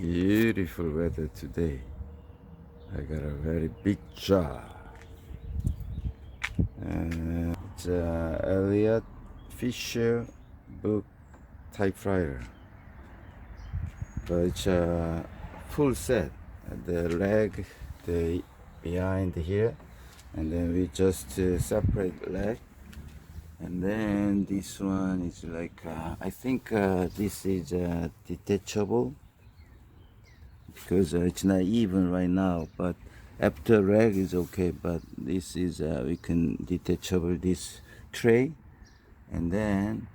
Beautiful weather today. I got a very big job. It's Elliott Fisher Book Typewriter. But it's a full set. The leg, the behind here, and then we just separate leg. And then this one is like I think this is detachable, because it's not even right now, but after rag is okay. But this is we can detachable this tray. And then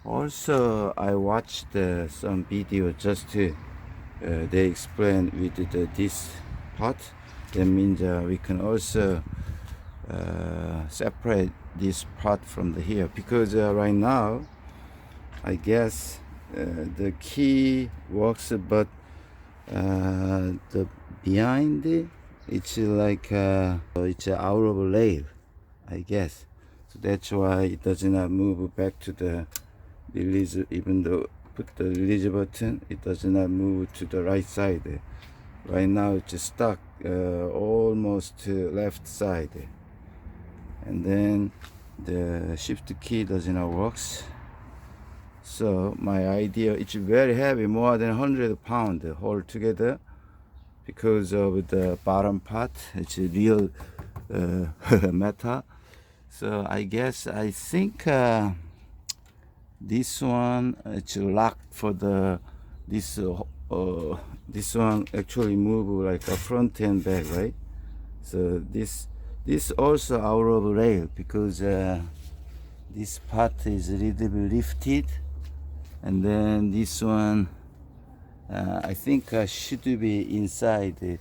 also I watched some video just to they explain with this part. That means we can also separate this part from the here, because right now I guess the key works, but the behind it's like it's out of rail, I guess. So that's why it does not move back to the release. Even though put the release button, it does not move to the right side. Right now it's stuck almost to left side. And then the shift key does not works. So my idea, it's very heavy, more than 100 pounds altogether, because of the bottom part. It's a real metal. So I think this one, it's locked for the this one actually move like a front and back, right? So this also out of rail, because this part is a little bit lifted. And then this one I think should be inside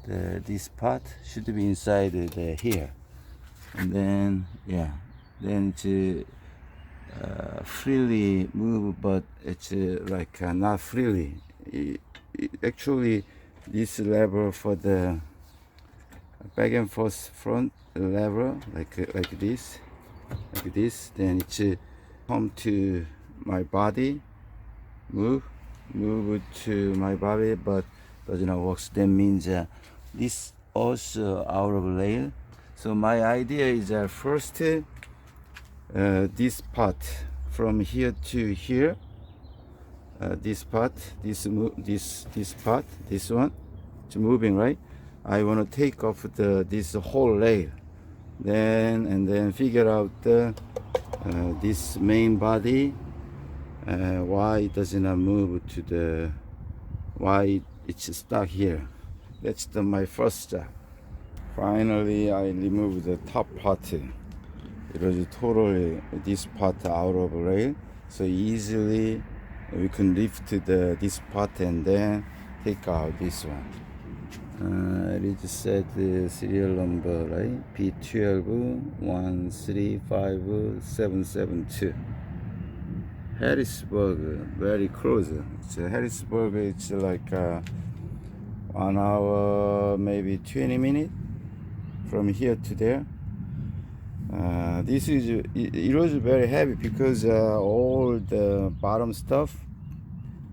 this part should be inside here. And then then it's freely move, but it's like not freely. Actually this lever for the back and forth front lever, like this, then it's come to my body, move to my body, but does not work. That means this also out of rail. So my idea is first this part from here to here, this part, this part, this one, it's moving, right? I want to take off this whole rail, and then figure out this main body, why it does not move to the, why it's stuck here. That's my first step. Finally I removed the top part. It was totally this part out of rail, so easily we can lift this part and then take out this one. It just said the serial number, right? P12135772. Harrisburg, very close. It's Harrisburg. It's like 1 hour, maybe 20 minutes from here to there. This is it was very heavy, because all the bottom stuff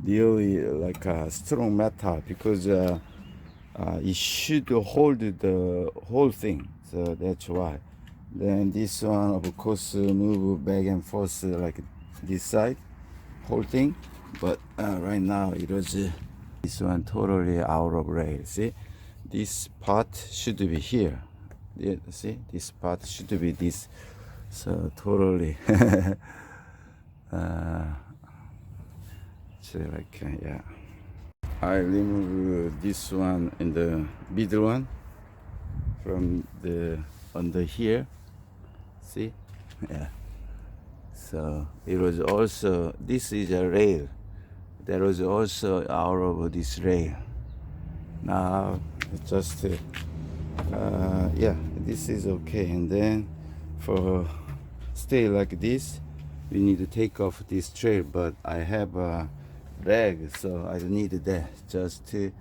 really like strong metal, because it should hold the whole thing. So that's why. Then this one, of course, move back and forth like this side, whole thing. But right now it was this one totally out of rail. See, this part should be here. Yeah, see, this part should be this. So totally so like yeah. I remove this one in the middle one from the under here. See, yeah. So it was also, this is a rail. There was also out of this rail. Now just yeah, this is okay. And then for stay like this, we need to take off this tray, but I have a rag, so I don't need that, just to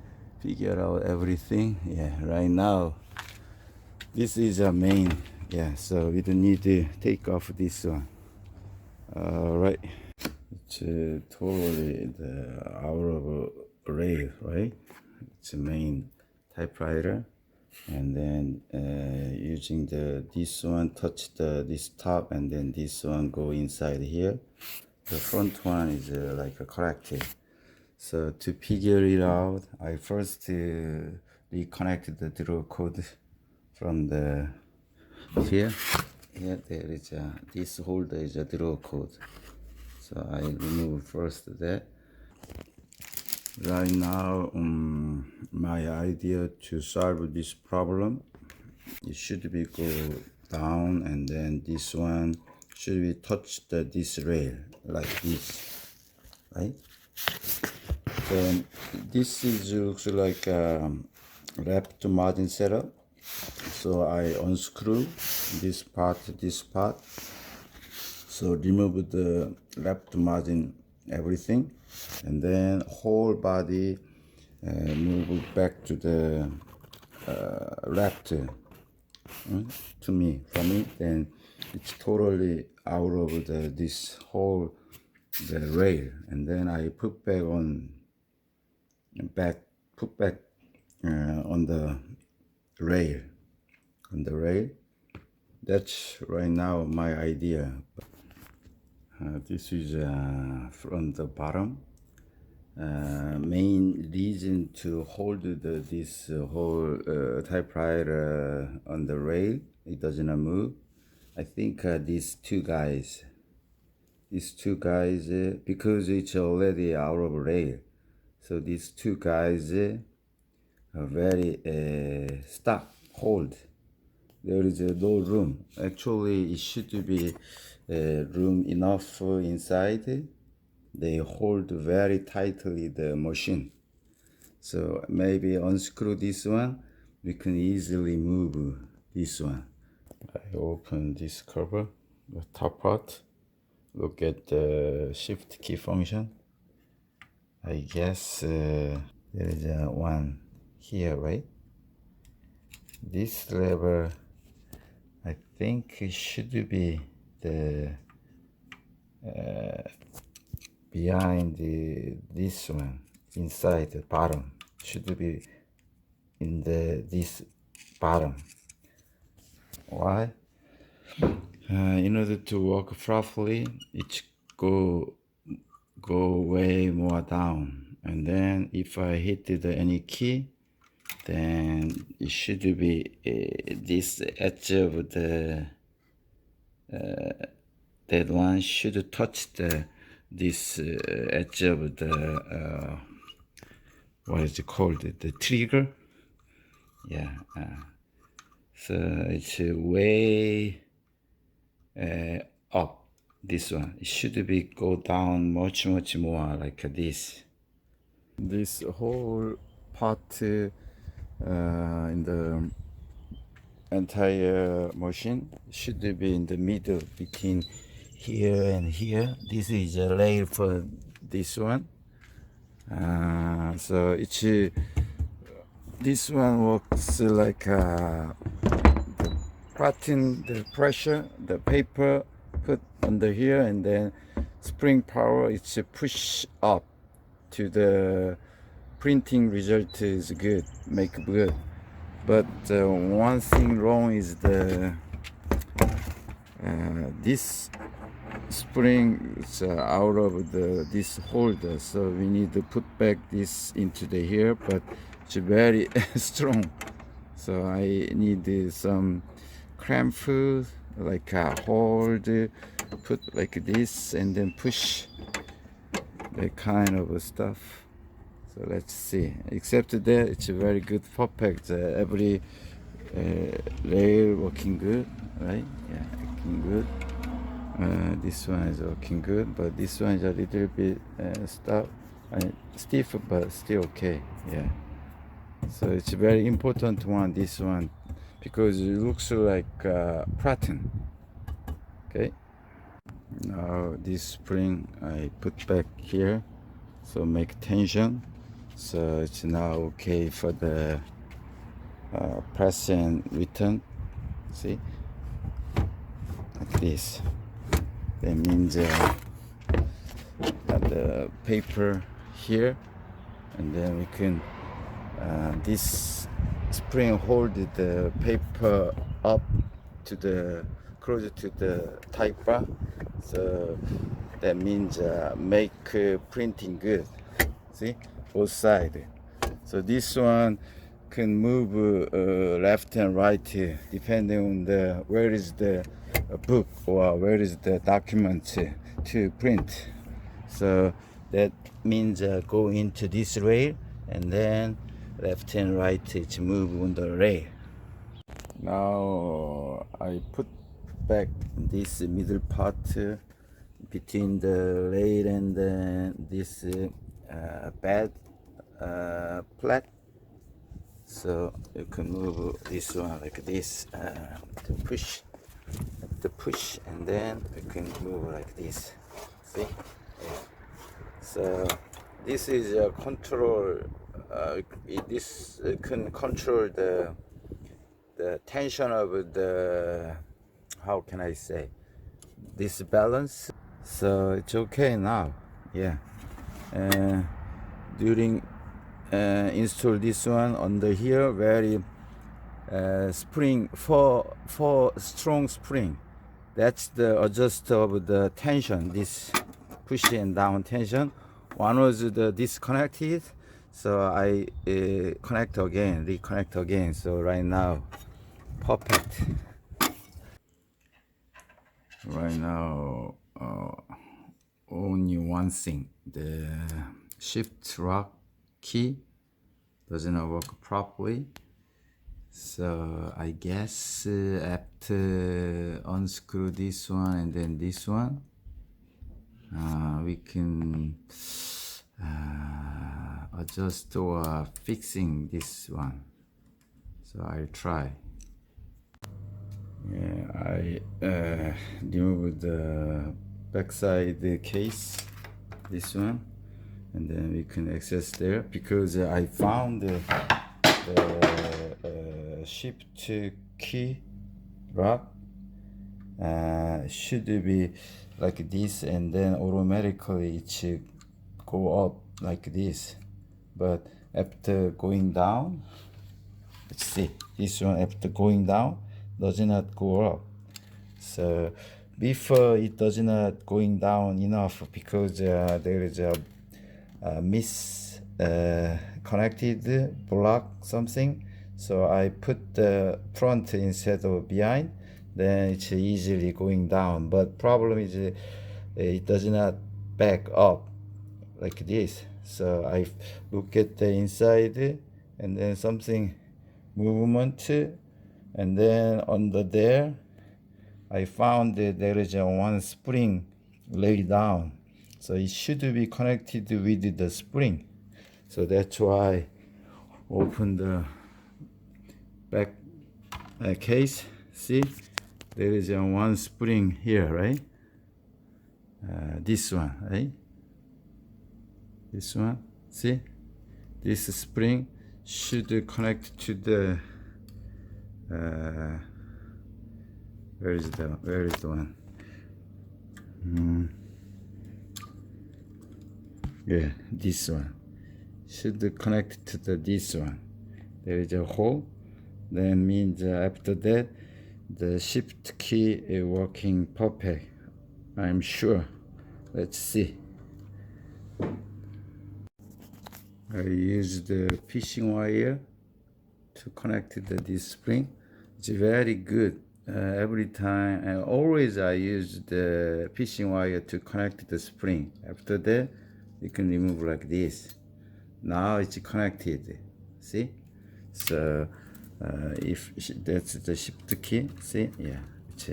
figure out everything. Yeah, right now this is a main, yeah, so we don't need to take off this one. All right, it's totally the out of rail, right? It's a main typewriter, and then using this one touch this top, and then this one go inside here. The front one is like a corrected. So to figure it out, I first reconnected the draw code from the here. Here there is this holder is a draw code. So I remove first that. Right now, my idea to solve this problem, it should be go down, and then this one should be touch this rail like this, right? Then this is looks like left margin setup. So I unscrew this part. So remove the left margin, everything, and then whole body move back to the left for me. Then it's totally out of this whole the rail, and then I put back on on the rail. That's right now my idea. This is from the bottom. Main reason to hold this whole typewriter on the rail, it doesn't move. I think these two guys, because it's already out of rail, so these two guys are very stuck, hold. There is no room. Actually, it should be room enough inside. They hold very tightly the machine. So maybe unscrew this one, we can easily move this one. I open this cover, the top part. Look at the shift key function. I guess there is one here, right? This lever, I think it should be the behind this one, inside the bottom. Should be in this bottom. Why? In order to work properly, it go way more down, and then if I hit any key, then it should be this edge of the that one should touch this edge of the what is it called, the trigger. Yeah, so it's way up. This one, it should be go down much more like this. This whole part in the entire machine should be in the middle between here and here. This is a rail for this one. So it's this one works like flatten the pressure, the paper put under here, and then spring power, it's a push up to the printing result is good, make good. But one thing wrong is the this spring is out of this holder, so we need to put back this into the here, but it's very strong, so I need some clamp food, like a hold, put like this, and then push that kind of stuff. So let's see. Except that it's a very good, perfect. Every rail working good, right? Yeah, working good. This one is working good, but this one is a little bit stiff, but still okay. Yeah. So it's a very important one, this one, because it looks like platen. Okay. Now this spring I put back here, so make tension. So it's now okay for the press and return. See, like this. That means the paper here and then we can this spring hold the paper up to the closer to the typebar, so that means make printing good. See, both sides. So this one can move left and right depending on the where is the book or where is the document to print. So that means go into this rail, and then left and right to move on the rail. Now I put back this middle part between the rail and this bed plate, so you can move this one like this to push, and then you can move like this. See? So this is a control. This can control the tension of the, how can I say, this balance. So it's okay now. Yeah. During install this one under here, very spring, four strong spring. That's the adjuster of the tension, this push and down tension. One was the disconnected, so I reconnect again. So right now, perfect. Right now, only one thing, the shift lock key doesn't work properly. So I guess after unscrew this one and then this one, we can adjust or fixing this one. So I'll try. Yeah, I removed the backside case, this one, and then we can access there, because I found the shift key lock should be like this, and then automatically it should go up like this. But after going down, let's see, this one after going down does not go up. So before it does not going down enough, because there is a connected block something. So I put the front instead of behind, then it's easily going down. But problem is it does not back up like this. So I look at the inside, and then something movement, and then under there I found that there is one spring laid down, so it should be connected with the spring. So that's why I open the back case. See, there is one spring here, right? This one, right? This one, see, this spring should connect to the where is the one? Yeah, this one should connect to this one. There is a hole. Then means after that the shift key is working perfect, I'm sure. Let's see. I use the fishing wire to connect this spring. It's very good. Every time, and always I use the fishing wire to connect the spring. After that, you can remove like this. Now it's connected. See? So if that's the shift key, see? Yeah, it's